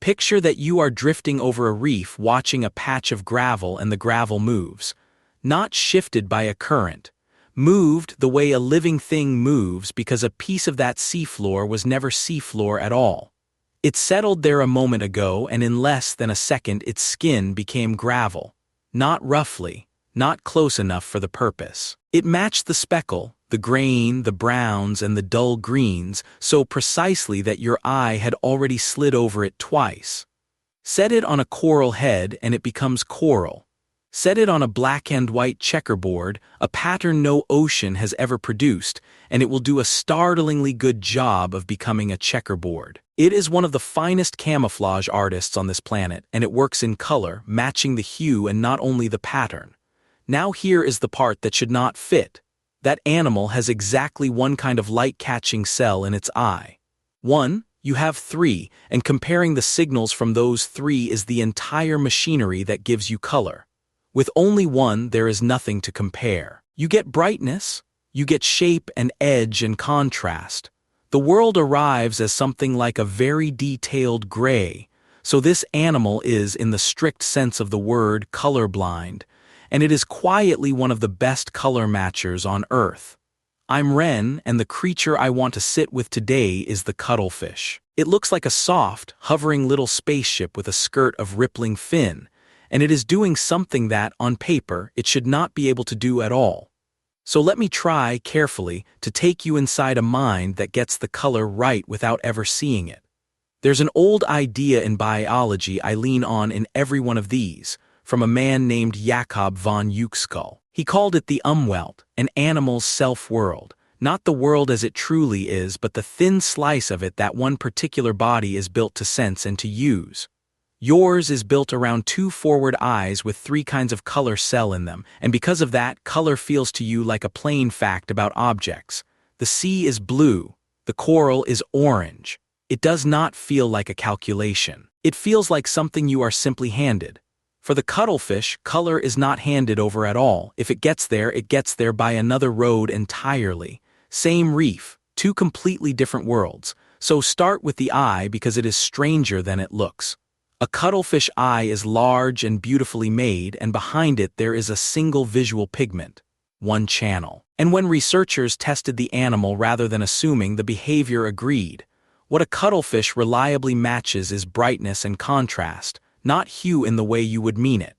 Picture that you are drifting over a reef watching a patch of gravel and the gravel moves. Not shifted by a current. Moved the way a living thing moves because a piece of that seafloor was never seafloor at all. It settled there a moment ago and in less than a second its skin became gravel. Not roughly, not close enough for the purpose. It matched the speckle, the grain, the browns, and the dull greens so precisely that your eye had already slid over it twice. Set it on a coral head and it becomes coral. Set it on a black and white checkerboard, a pattern no ocean has ever produced, and it will do a startlingly good job of becoming a checkerboard. It is one of the finest camouflage artists on this planet, and it works in color, matching the hue and not only the pattern. Now here is the part that should not fit. That animal has exactly one kind of light-catching cell in its eye. One, you have three, and comparing the signals from those three is the entire machinery that gives you color. With only one, there is nothing to compare. You get brightness, you get shape and edge and contrast. The world arrives as something like a very detailed gray, so this animal is, in the strict sense of the word, colorblind, and it is quietly one of the best color matchers on Earth. I'm Ren, and the creature I want to sit with today is the cuttlefish. It looks like a soft, hovering little spaceship with a skirt of rippling fin, and it is doing something that, on paper, it should not be able to do at all. So let me try, carefully, to take you inside a mind that gets the color right without ever seeing it. There's an old idea in biology I lean on in every one of these, from a man named Jakob von Uexkull. He called it the Umwelt, an animal's self-world, not the world as it truly is, but the thin slice of it that one particular body is built to sense and to use. Yours is built around two forward eyes with three kinds of color cell in them, and because of that, color feels to you like a plain fact about objects. The sea is blue, the coral is orange. It does not feel like a calculation. It feels like something you are simply handed. For the cuttlefish, color is not handed over at all. If it gets there by another road entirely. Same reef, two completely different worlds. So start with the eye because it is stranger than it looks. A cuttlefish eye is large and beautifully made, and behind it there is a single visual pigment, one channel. And when researchers tested the animal rather than assuming, the behavior agreed. What a cuttlefish reliably matches is brightness and contrast, not hue in the way you would mean it.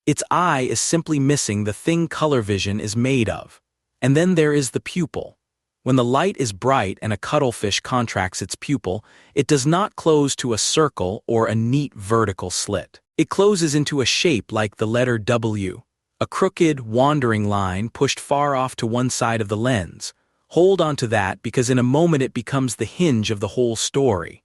Its eye is simply missing the thing color vision is made of. And then there is the pupil. When the light is bright and a cuttlefish contracts its pupil, it does not close to a circle or a neat vertical slit. It closes into a shape like the letter W, a crooked, wandering line pushed far off to one side of the lens. Hold on to that because in a moment it becomes the hinge of the whole story.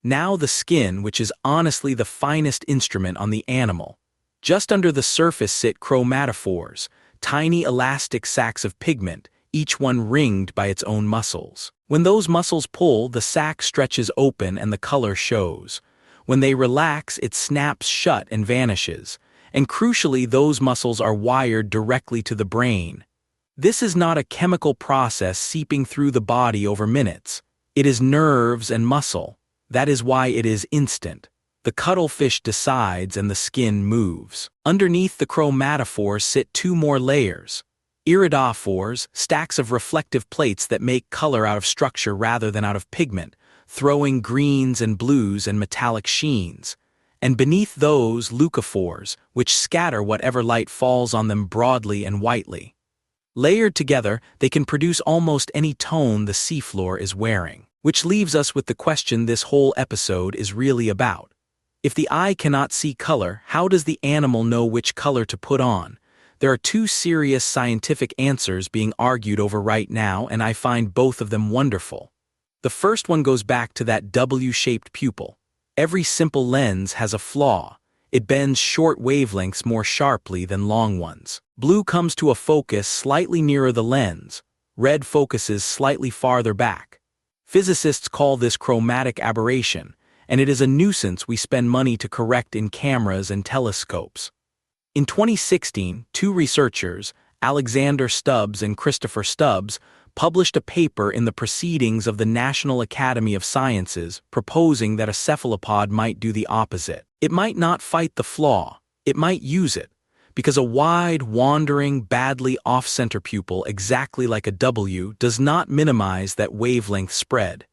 Now the skin, which is honestly the finest instrument on the animal. Just under the surface sit chromatophores, tiny elastic sacs of pigment, each one ringed by its own muscles. When those muscles pull, the sac stretches open and the color shows. When they relax, it snaps shut and vanishes. And crucially, those muscles are wired directly to the brain. This is not a chemical process seeping through the body over minutes. It is nerves and muscle. That is why it is instant. The cuttlefish decides and the skin moves. Underneath the chromatophores sit two more layers. Iridophores, stacks of reflective plates that make color out of structure rather than out of pigment, throwing greens and blues and metallic sheens. And beneath those, leucophores, which scatter whatever light falls on them broadly and whitely. Layered together, they can produce almost any tone the seafloor is wearing. Which leaves us with the question this whole episode is really about. If the eye cannot see color, how does the animal know which color to put on? There are two serious scientific answers being argued over right now, and I find both of them wonderful. The first one goes back to that W-shaped pupil. Every simple lens has a flaw. It bends short wavelengths more sharply than long ones. Blue comes to a focus slightly nearer the lens. Red focuses slightly farther back. Physicists call this chromatic aberration, and it is a nuisance we spend money to correct in cameras and telescopes. In 2016, two researchers, Alexander Stubbs and Christopher Stubbs, published a paper in the Proceedings of the National Academy of Sciences proposing that a cephalopod might do the opposite. It might not fight the flaw, it might use it, because a wide, wandering, badly off-center pupil exactly like a W does not minimize that wavelength spread.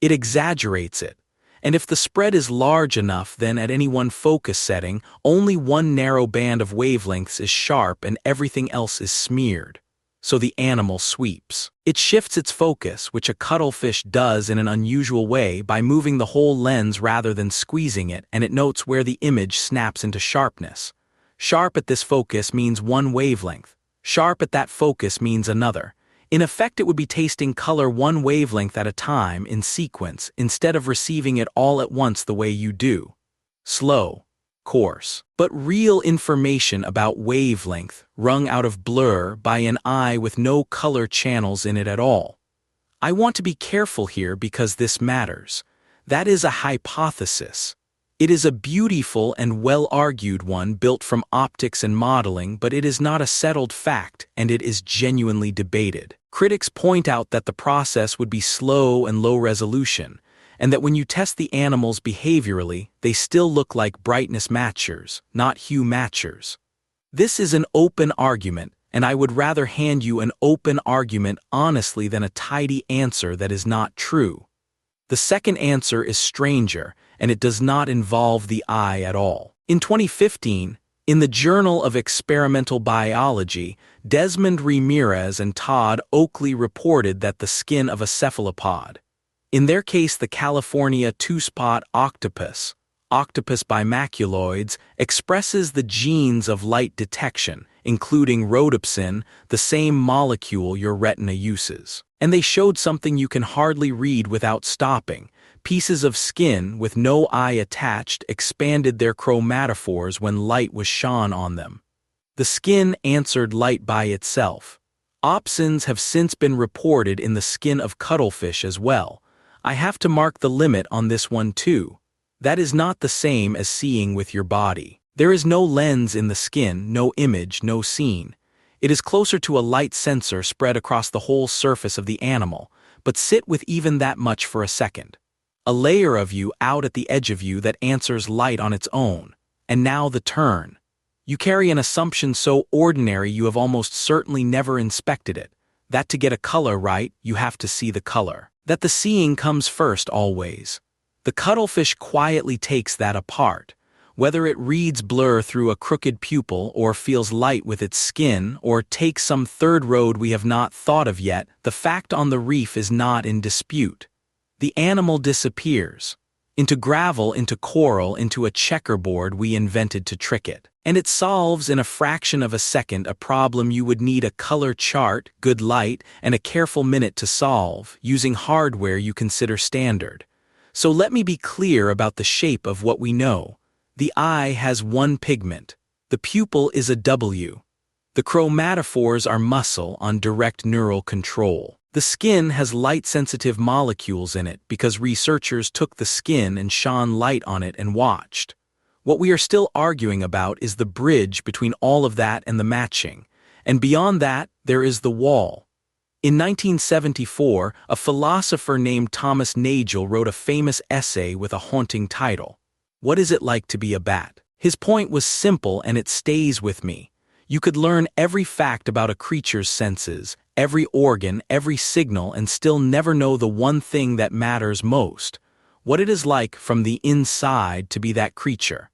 It exaggerates it. And if the spread is large enough, then at any one focus setting, only one narrow band of wavelengths is sharp and everything else is smeared. So the animal sweeps. It shifts its focus, which a cuttlefish does in an unusual way by moving the whole lens rather than squeezing it, and it notes where the image snaps into sharpness. Sharp at this focus means one wavelength. Sharp at that focus means another. In effect, it would be tasting color one wavelength at a time in sequence instead of receiving it all at once the way you do. Slow, coarse, but real information about wavelength wrung out of blur by an eye with no color channels in it at all. I want to be careful here because this matters. That is a hypothesis. It is a beautiful and well-argued one built from optics and modeling, but it is not a settled fact, and it is genuinely debated. Critics point out that the process would be slow and low resolution, and that when you test the animals behaviorally, they still look like brightness matchers, not hue matchers. This is an open argument, and I would rather hand you an open argument honestly than a tidy answer that is not true. The second answer is stranger, and it does not involve the eye at all. In 2015, in the Journal of Experimental Biology, Desmond Ramirez and Todd Oakley reported that the skin of a cephalopod, in their case the California two-spot octopus, Octopus bimaculoides, expresses the genes of light detection, including rhodopsin, the same molecule your retina uses. And they showed something you can hardly read without stopping. Pieces of skin with no eye attached expanded their chromatophores when light was shone on them. The skin answered light by itself. Opsins have since been reported in the skin of cuttlefish as well. I have to mark the limit on this one too. That is not the same as seeing with your body. There is no lens in the skin, no image, no scene. It is closer to a light sensor spread across the whole surface of the animal, but sit with even that much for a second. A layer of you out at the edge of you that answers light on its own. And now the turn. You carry an assumption so ordinary you have almost certainly never inspected it, that to get a color right, you have to see the color. That the seeing comes first always. The cuttlefish quietly takes that apart. Whether it reads blur through a crooked pupil or feels light with its skin or takes some third road we have not thought of yet, the fact on the reef is not in dispute. The animal disappears. Into gravel, into coral, into a checkerboard we invented to trick it. And it solves in a fraction of a second a problem you would need a color chart, good light, and a careful minute to solve, using hardware you consider standard. So let me be clear about the shape of what we know. The eye has one pigment. The pupil is a W. The chromatophores are muscle on direct neural control. The skin has light-sensitive molecules in it because researchers took the skin and shone light on it and watched. What we are still arguing about is the bridge between all of that and the matching. And beyond that, there is the wall. In 1974, a philosopher named Thomas Nagel wrote a famous essay with a haunting title. What is it like to be a bat? His point was simple and it stays with me. You could learn every fact about a creature's senses, every organ, every signal, and still never know the one thing that matters most, what it is like from the inside to be that creature.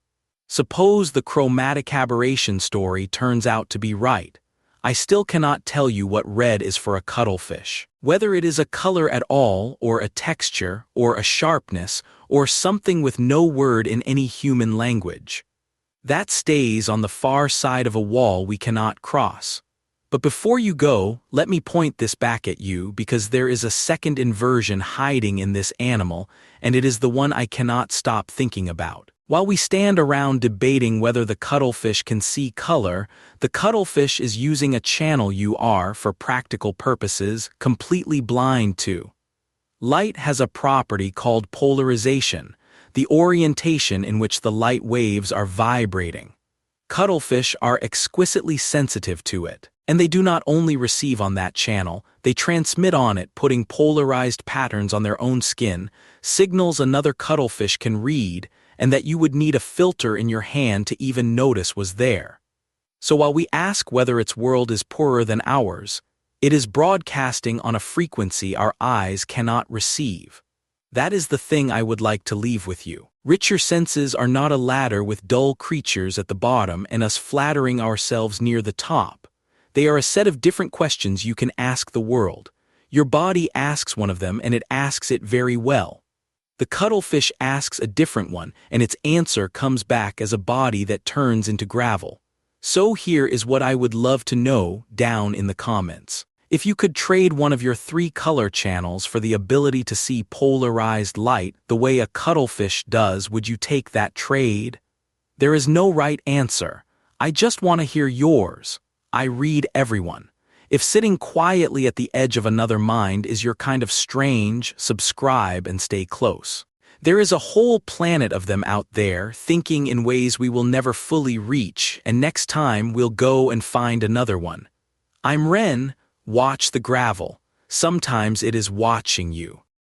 Suppose the chromatic aberration story turns out to be right. I still cannot tell you what red is for a cuttlefish. Whether it is a color at all, or a texture, or a sharpness, or something with no word in any human language. That stays on the far side of a wall we cannot cross. But before you go, let me point this back at you because there is a second inversion hiding in this animal, and it is the one I cannot stop thinking about. While we stand around debating whether the cuttlefish can see color, the cuttlefish is using a channel you are, for practical purposes, completely blind to. Light has a property called polarization, the orientation in which the light waves are vibrating. Cuttlefish are exquisitely sensitive to it. And they do not only receive on that channel, they transmit on it, putting polarized patterns on their own skin, signals another cuttlefish can read, and that you would need a filter in your hand to even notice was there. So while we ask whether its world is poorer than ours, it is broadcasting on a frequency our eyes cannot receive. That is the thing I would like to leave with you. Richer senses are not a ladder with dull creatures at the bottom and us flattering ourselves near the top. They are a set of different questions you can ask the world. Your body asks one of them and it asks it very well. The cuttlefish asks a different one and its answer comes back as a body that turns into gravel. So here is what I would love to know down in the comments. If you could trade one of your 3 color channels for the ability to see polarized light the way a cuttlefish does, would you take that trade? There is no right answer. I just want to hear yours. I read everyone. If sitting quietly at the edge of another mind is your kind of strange, subscribe and stay close. There is a whole planet of them out there, thinking in ways we will never fully reach, and next time we'll go and find another one. I'm Ren, watch the gravel. Sometimes it is watching you.